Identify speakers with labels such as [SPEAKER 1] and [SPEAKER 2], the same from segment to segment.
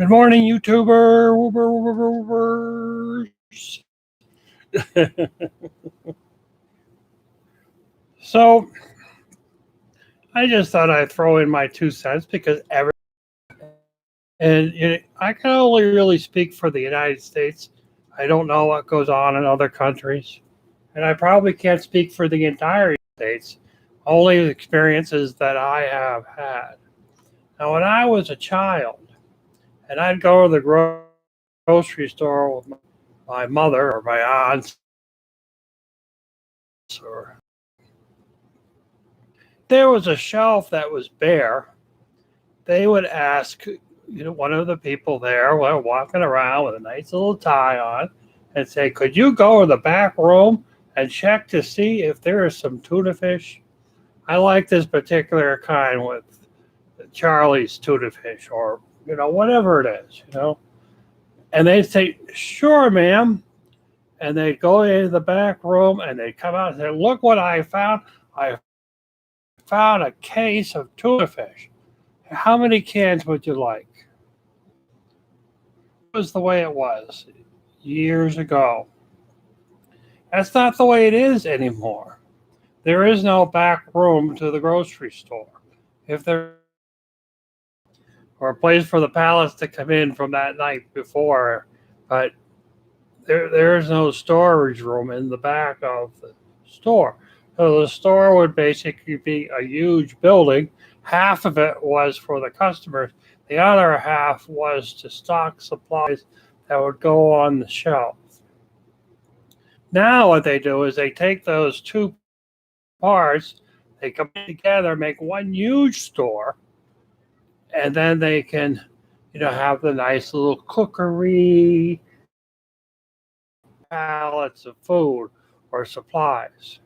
[SPEAKER 1] Good morning, YouTuber. Woobers. So I just thought I'd throw in my 2 cents because I can only really speak for the United States. I don't know what goes on in other countries, and I probably can't speak for the entire States. Only the experiences that I have had. Now, when I was a child, and I'd go to the grocery store with my mother or my aunts or there was a shelf that was bare, they would ask, one of the people there while walking around with a nice little tie on and say, could you go to the back room and check to see if there is some tuna fish? I like this particular kind with Charlie's tuna fish or, whatever it is. And they'd say, sure, ma'am. And they'd go into the back room and they'd come out and say, look what I found. I found a case of tuna fish. How many cans would you like? That was the way it was years ago. That's not the way it is anymore. There is no back room to the grocery store. If there or a place for the pallets to come in from that night before, but there is no storage room in the back of the store. So the store would basically be a huge building. Half of it was for the customers. The other half was to stock supplies that would go on the shelf. Now what they do is they take those two parts, they come together, make one huge store, and then they can, have the nice little cookery, pallets of food or supplies.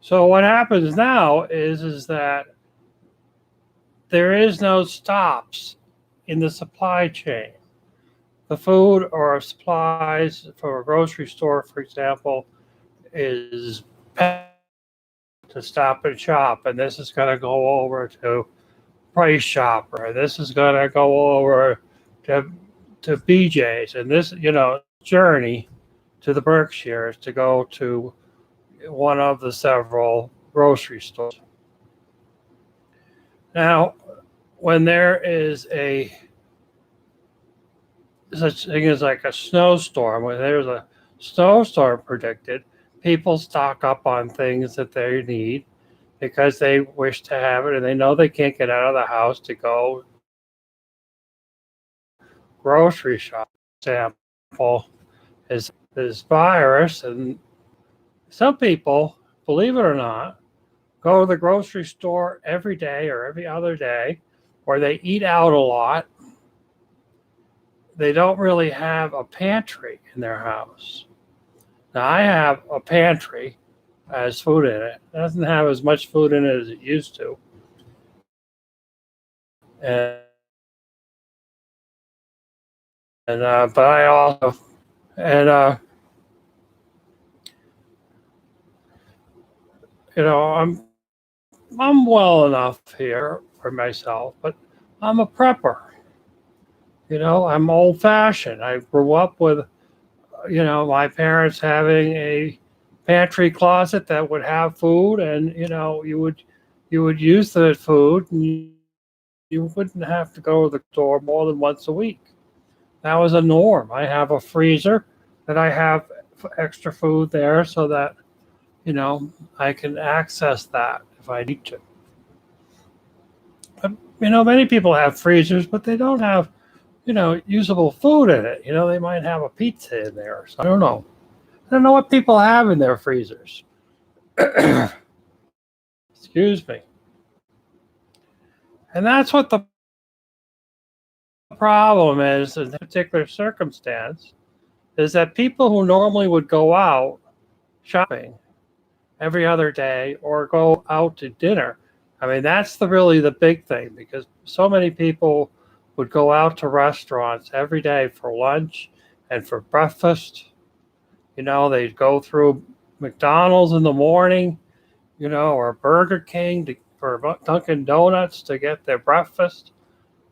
[SPEAKER 1] So what happens now is that there is no stops in the supply chain. The food or supplies for a grocery store, for example, is to Stop and Shop, and this is going to go over to Price Chopper. This is going to go over to BJ's, and this, journey to the Berkshires to go to one of the several grocery stores. Now, when there is such thing as like a snowstorm, when there's a snowstorm predicted, people stock up on things that they need because they wish to have it and they know they can't get out of the house to go grocery shop. Example is this virus, and some people, believe it or not, go to the grocery store every day or every other day, or they eat out a lot. They don't really have a pantry in their house. Now, I have a pantry, has food in it. It doesn't have as much food in it as it used to. But I also, and I'm well enough here for myself, but I'm a prepper. I'm old fashioned. I grew up with, my parents having a pantry closet that would have food, and you would use the food, and you wouldn't have to go to the store more than once a week. That was a norm. I have a freezer that I have extra food there so that I can access that if I need to. But many people have freezers, but they don't have usable food in it. They might have a pizza in there. So I don't know. I don't know what people have in their freezers. Excuse me. And that's what the problem is in this particular circumstance, is that people who normally would go out shopping every other day or go out to dinner. I mean, that's really the big thing, because so many people would go out to restaurants every day for lunch and for breakfast. They'd go through McDonald's in the morning, or Burger King for Dunkin' Donuts to get their breakfast.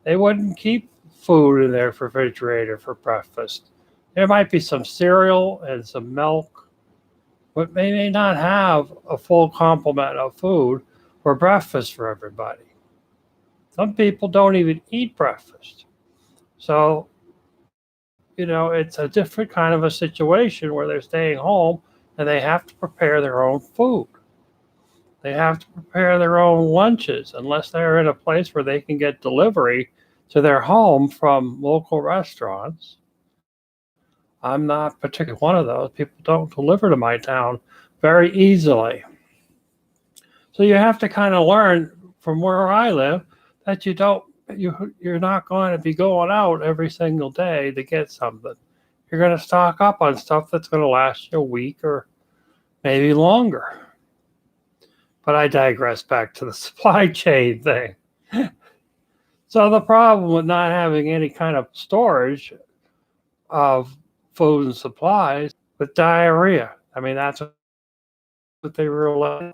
[SPEAKER 1] They wouldn't keep food in their refrigerator for breakfast. There might be some cereal and some milk, but they may not have a full complement of food for breakfast for everybody. Some people don't even eat breakfast. So, it's a different kind of a situation where they're staying home and they have to prepare their own food. They have to prepare their own lunches unless they're in a place where they can get delivery to their home from local restaurants. I'm not particularly one of those. People don't deliver to my town very easily. So you have to kind of learn from where I live that you're not going to be going out every single day to get something. You're going to stock up on stuff that's going to last you a week or maybe longer. But I digress back to the supply chain thing. So the problem with not having any kind of storage of food and supplies with diarrhea. I mean, that's what they realize.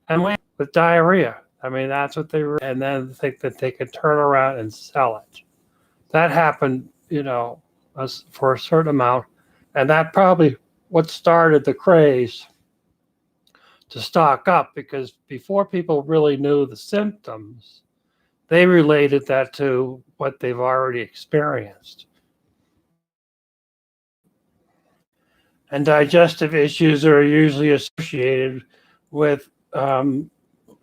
[SPEAKER 1] And with diarrhea, I mean, that's what they were, and then think that they could turn around and sell it. That happened, for a certain amount, and that probably what started the craze to stock up, because before people really knew the symptoms, they related that to what they've already experienced. And digestive issues are usually associated with a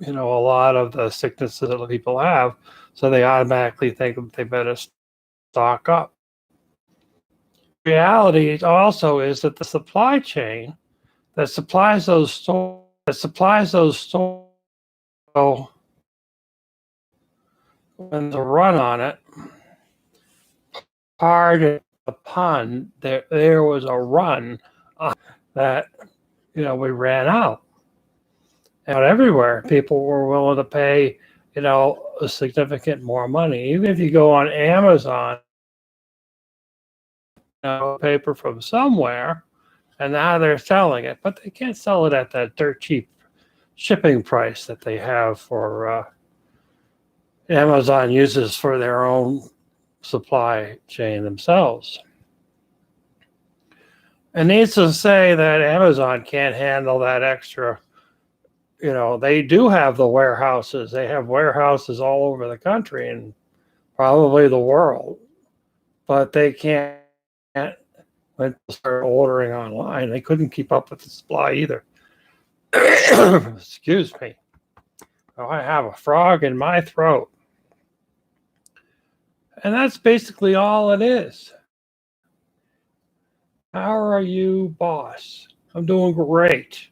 [SPEAKER 1] lot of the sicknesses that people have, so they automatically think that they better stock up. Reality also is that the supply chain that supplies those stores, when the run on it, pardon the pun, there was a run that we ran out. And everywhere, people were willing to pay, a significant more money. Even if you go on Amazon, paper from somewhere, and now they're selling it, but they can't sell it at that dirt cheap shipping price that they have for Amazon uses for their own supply chain themselves. And needs to say that Amazon can't handle that extra. They do have the warehouses. They have warehouses all over the country and probably the world, but they can't. When people start ordering online, they couldn't keep up with the supply either. Excuse me. Oh, I have a frog in my throat. And that's basically all it is. How are you, boss? I'm doing great.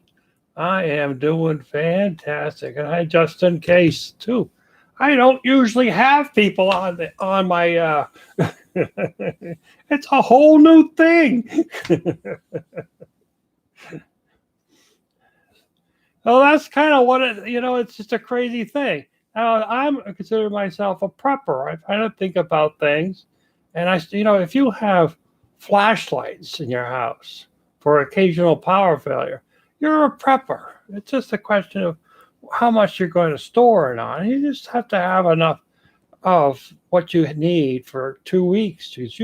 [SPEAKER 1] I am doing fantastic. And just in case, too, I don't usually have people on my it's a whole new thing. Well, that's kind of what it's just a crazy thing. I'm consider myself a prepper. I try to think about things. And if you have flashlights in your house for occasional power failure, you're a prepper. It's just a question of how much you're going to store it on. You just have to have enough of what you need for 2 weeks. It's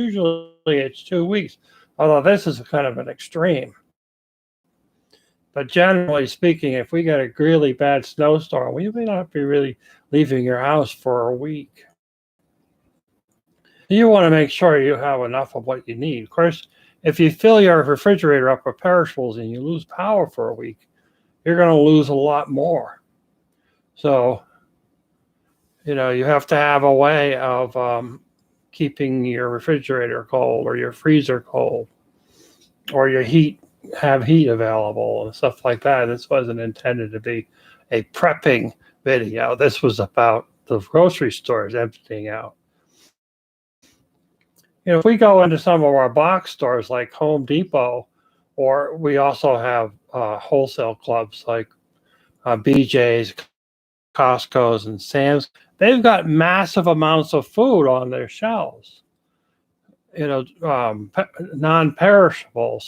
[SPEAKER 1] 2 weeks, although this is kind of an extreme. But generally speaking, if we get a really bad snowstorm, we may not be really leaving your house for a week. You want to make sure you have enough of what you need. Of course, if you fill your refrigerator up with perishables and you lose power for a week, you're going to lose a lot more. So, you have to have a way of keeping your refrigerator cold or your freezer cold or your have heat available and stuff like that. This wasn't intended to be a prepping video. This was about the grocery stores emptying out. If we go into some of our box stores like Home Depot, or we also have wholesale clubs like BJ's, Costco's, and Sam's, they've got massive amounts of food on their shelves. Non-perishable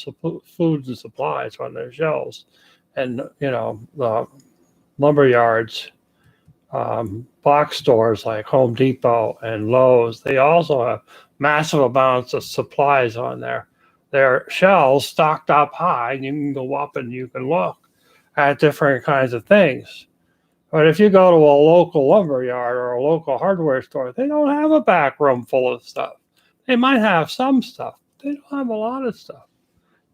[SPEAKER 1] foods and supplies on their shelves. And, the lumber yards box stores like Home Depot and Lowe's, they also have massive amounts of supplies on their shelves stocked up high, and you can go up and you can look at different kinds of things. But if you go to a local lumber yard or a local hardware store, they don't have a back room full of stuff. They might have some stuff. They don't have a lot of stuff.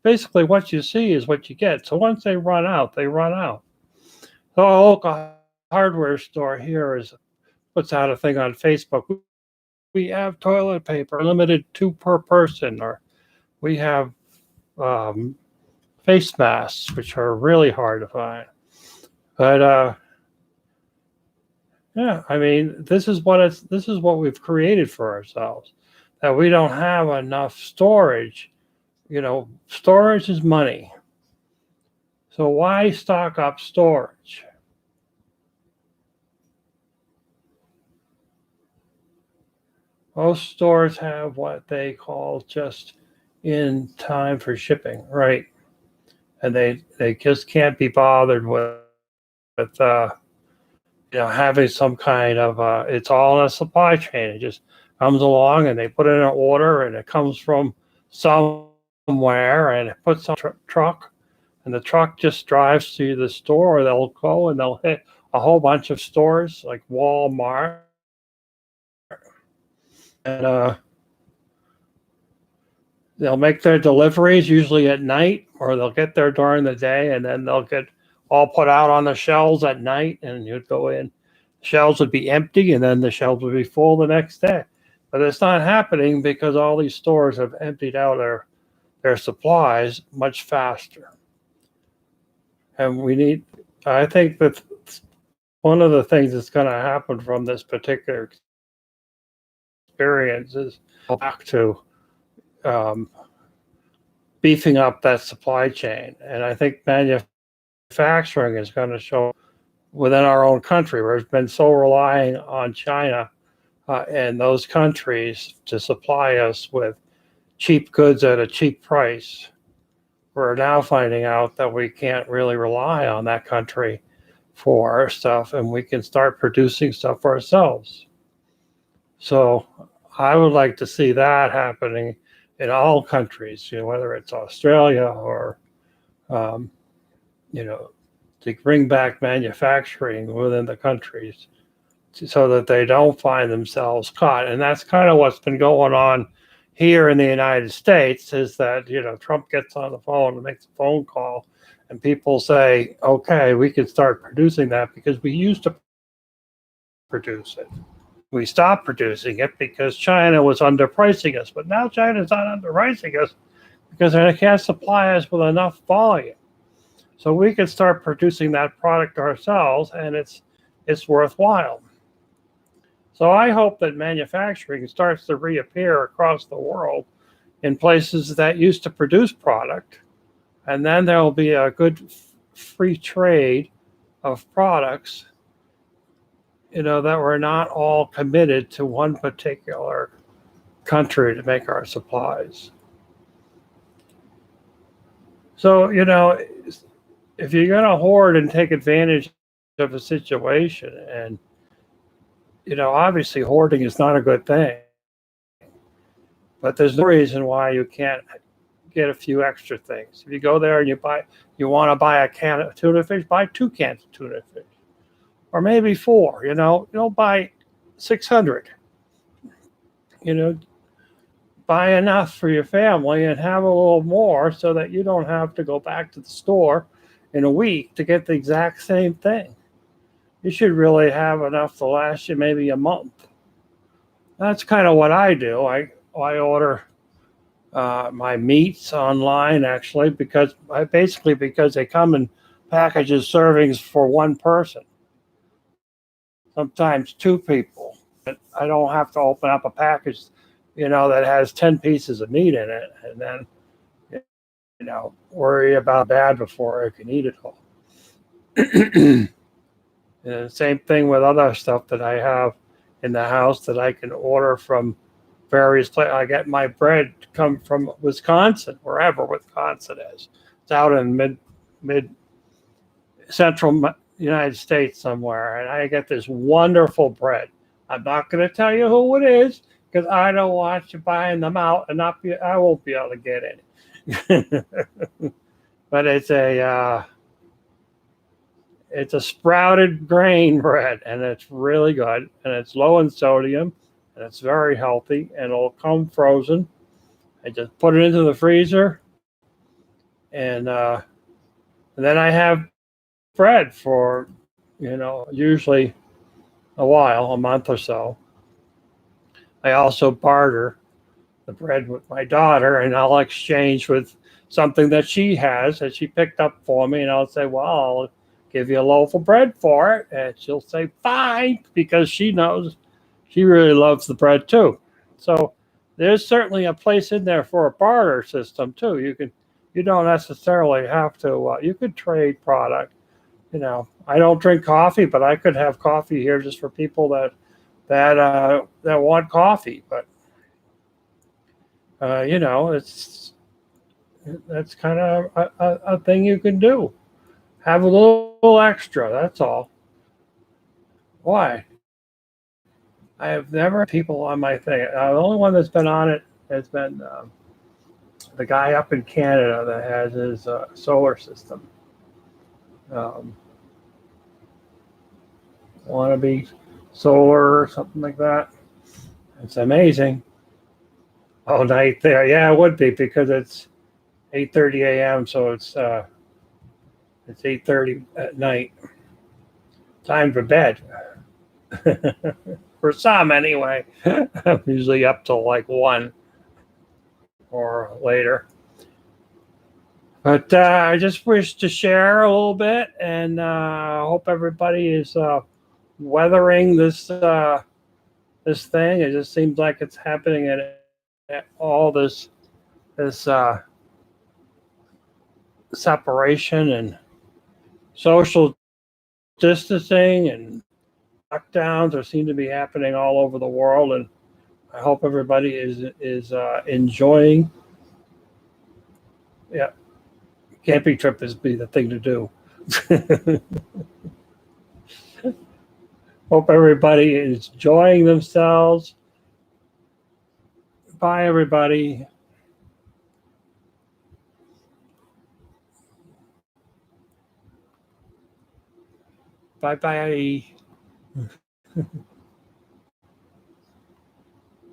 [SPEAKER 1] Basically, what you see is what you get. So once they run out, they run out. So a local hardware store here is puts out a thing on Facebook. We have toilet paper limited two per person, or we have um, face masks, which are really hard to find. But yeah, I mean, this is what we've created for ourselves, that we don't have enough storage. You know, storage is money. So why stock up storage? Most stores have what they call just in time for shipping, right? And they just can't be bothered with having some kind of it's all in a supply chain. It just comes along and they put in an order and it comes from somewhere and it puts on a truck, and the truck just drives to the store. Or they'll go and they'll hit a whole bunch of stores like Walmart, and they'll make their deliveries usually at night, or they'll get there during the day, and then they'll get all put out on the shelves at night, and you'd go in. The shelves would be empty, and then the shelves would be full the next day. But it's not happening because all these stores have emptied out their supplies much faster. And I think that one of the things that's going to happen from this particular experience is back to um, beefing up that supply chain. And I think manufacturing is going to show within our own country, where it's been so relying on China and those countries to supply us with cheap goods at a cheap price. We're now finding out that we can't really rely on that country for our stuff, and we can start producing stuff for ourselves. So I would like to see that happening in all countries, whether it's Australia or, to bring back manufacturing within the countries so that they don't find themselves caught. And that's kind of what's been going on here in the United States, is that, Trump gets on the phone and makes a phone call, and people say, okay, we can start producing that because we used to produce it. We stopped producing it because China was underpricing us, but now China's not underpricing us because they can't supply us with enough volume. So we can start producing that product ourselves, and it's worthwhile. So I hope that manufacturing starts to reappear across the world in places that used to produce product, and then there will be a good free trade of products, that we're not all committed to one particular country to make our supplies. So, if you're going to hoard and take advantage of a situation, and, obviously hoarding is not a good thing, but there's no reason why you can't get a few extra things. If you go there and you want to buy a can of tuna fish, buy 2 cans of tuna fish. Or maybe 4, don't buy 600. Buy enough for your family and have a little more so that you don't have to go back to the store in a week to get the exact same thing. You should really have enough to last you maybe a month. That's kind of what I do. I order my meats online, actually, because they come in packages, servings for one person. Sometimes 2 people. I don't have to open up a package, that has 10 pieces of meat in it, and then, worry about bad before I can eat it all. And the same thing with other stuff that I have in the house that I can order from various places. I get my bread come from Wisconsin, wherever Wisconsin is. It's out in mid central United States somewhere, and I get this wonderful bread. I'm not going to tell you who it is because I don't want you buying them out, and not be I won't be able to get it. But it's a sprouted grain bread, and it's really good, and it's low in sodium, and it's very healthy, and it'll come frozen. I just put it into the freezer, and and then I have bread for usually a while, a month or so. I also barter the bread with my daughter, and I'll exchange with something that she has that she picked up for me, and I'll say, "Well, I'll give you a loaf of bread for it," and she'll say, "Fine," because she knows she really loves the bread too. So there's certainly a place in there for a barter system too. You don't necessarily have to. You could trade product. I don't drink coffee, but I could have coffee here just for people that want coffee. But it's that's kind of a thing you can do. Have a little extra. That's all. Why? I have never had people on my thing. The only one that's been on it has been the guy up in Canada that has his solar system. Um, Wannabe solar or something like that. It's amazing. All night there. Yeah, it would be because it's 8:30 a.m. So it's 8:30 at night. Time for bed. For some, anyway. I'm usually up till like 1 or later. But I just wish to share a little bit, and I hope everybody is weathering this thing. It just seems like it's happening at all this separation and social distancing and lockdowns are seem to be happening all over the world, and I hope everybody is enjoying. Yeah, camping trip is be the thing to do. Hope everybody is enjoying themselves. Bye, everybody. Bye bye.